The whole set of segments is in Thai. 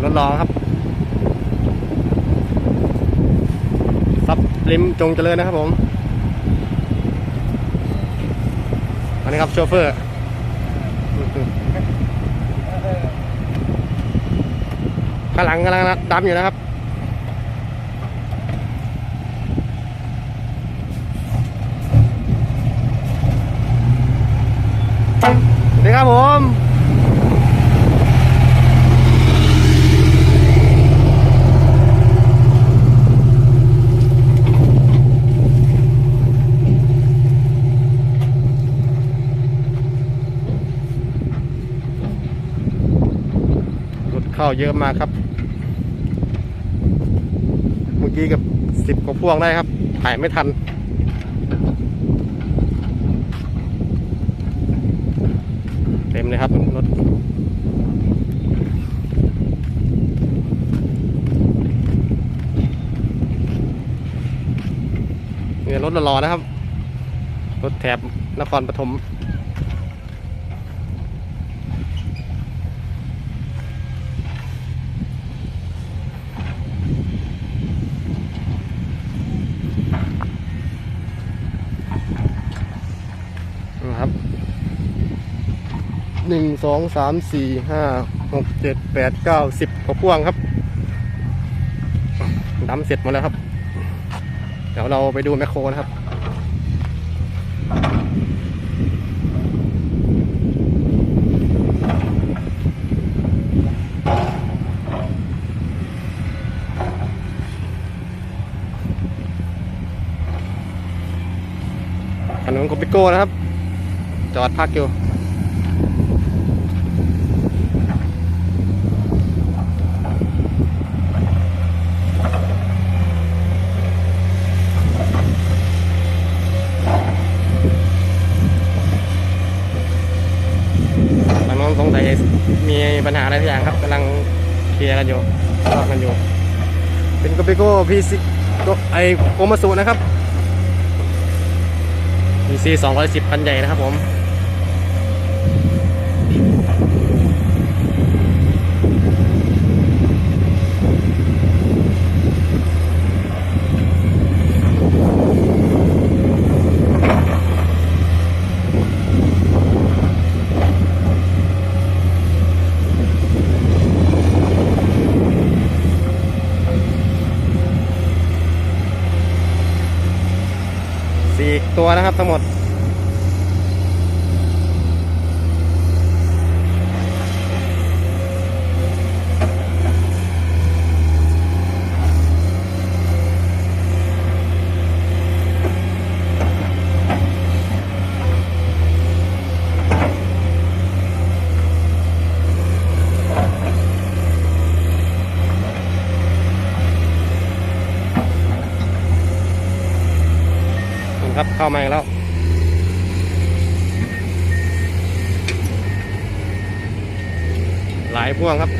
รถรอครับซับริมจงเจริญนะครับผมอันนี้ครับโชเฟอร์ข้างหลังกำลังดำอยู่นะครับสวัสดีครับผมรถเข้าเยอะมากครับเมื่อกี้กับ10 กว่าพ่วงได้ครับถ่ายไม่ทันเต็มเลยครับรถเนี่ยรถรอนะครับรถแถบนครปฐมนะครับ1 2 3 4 5 6 7 8 9 10 กว่าพ่วงครับดำเสร็จหมดแล้วครับเดี๋ยวเราไปดูแมคโครนะครับถนนโกปิโก้นะครับจอดพักอยู่สงสัยมีปัญหาอะไรทุกอย่างครับกำลังเคลียร์กันอยู่ทะเลาะกันอยู่เป็นโกปิโก้พีซีไอโอมาสุนะครับพีซี210 คันใหญ่นะครับผม4 ตัวนะครับทั้งหมดครับเข้ามาแล้วหลายพ่วงครับ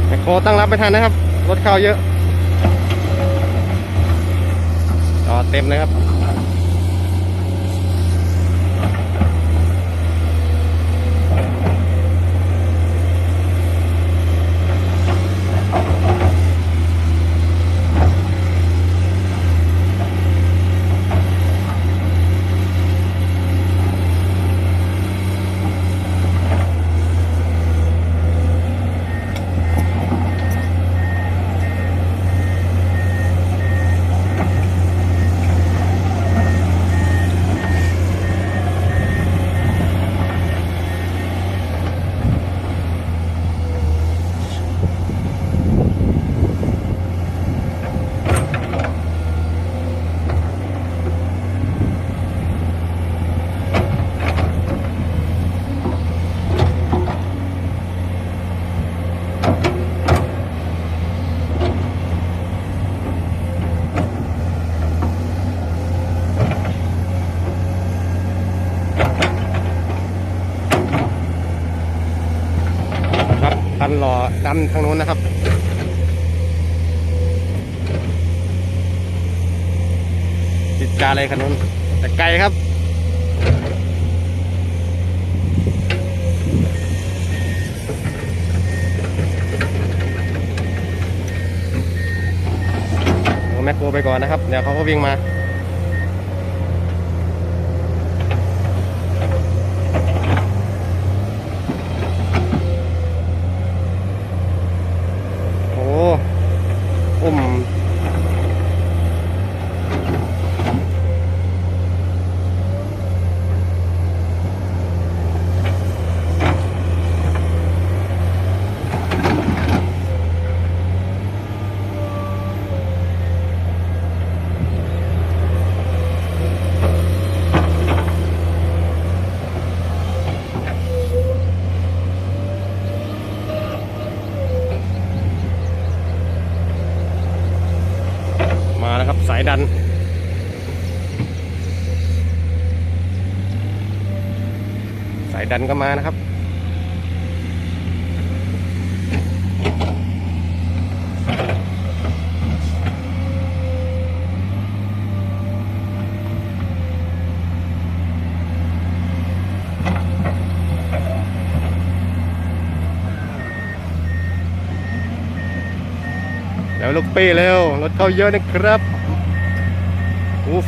แต่โคตั้งรับไม่ทันนะครับรถเข้าเยอะเต็มเลยครับ นหล่อดำทางโน้นนะครับติดกาเลยขนุนแต่ไกลครับแมคโครไปก่อนนะครับเดี๋ยวเขาก็วิ่งมาโอ้อุ้มมาแล้วครับสายดันสายดันก็มานะครับแล้วลูกปี้เร็วรถเข้าเยอะนะครับ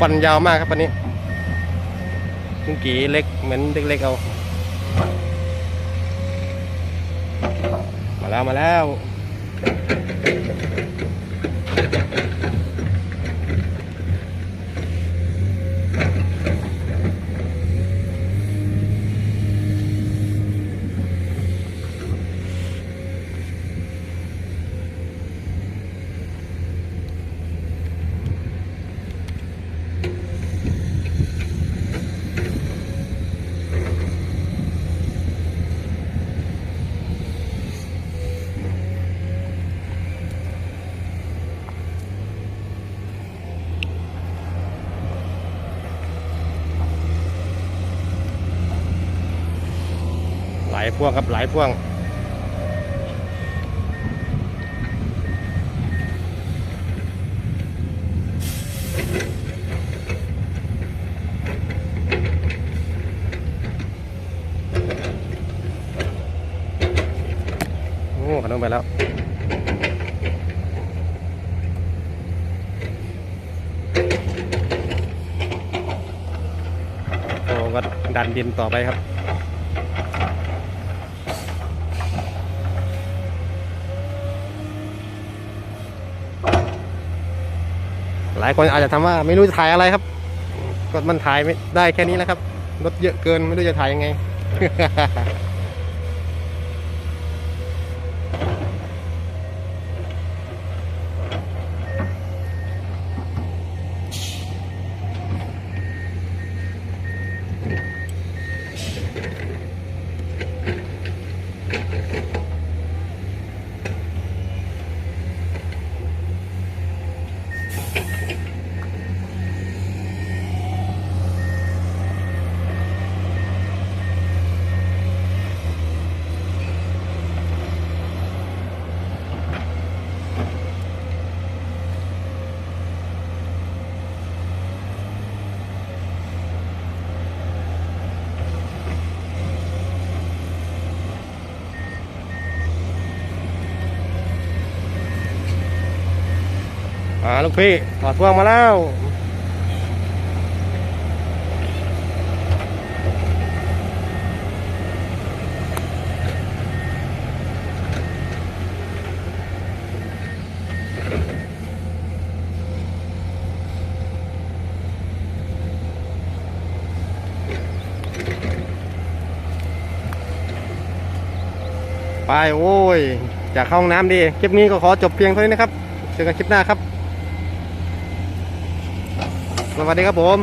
ฟันยาวมากครับวันนี้ลุงกี่เล็กเหมือนเล็กๆเอามาแล้วหลายพวงครับหลายพวงโอ้ขนมไปแล้วโอ้ก็ดันดินต่อไปครับหลายคนอาจจะทำว่าไม่รู้จะถ่ายอะไรครับก็มันถ่ายไม่ได้แค่นี้แล้วครับรถเยอะเกินไม่รู้จะถ่ายยังไง ลูกพี่ถอดพวงมาแล้วไปโอ้ยจากเข้าห้องน้ำดีคลิปนี้ก็ขอจบเพียงเท่านี้นะครับเจอกันคลิปหน้าครับสวัสดีครับผม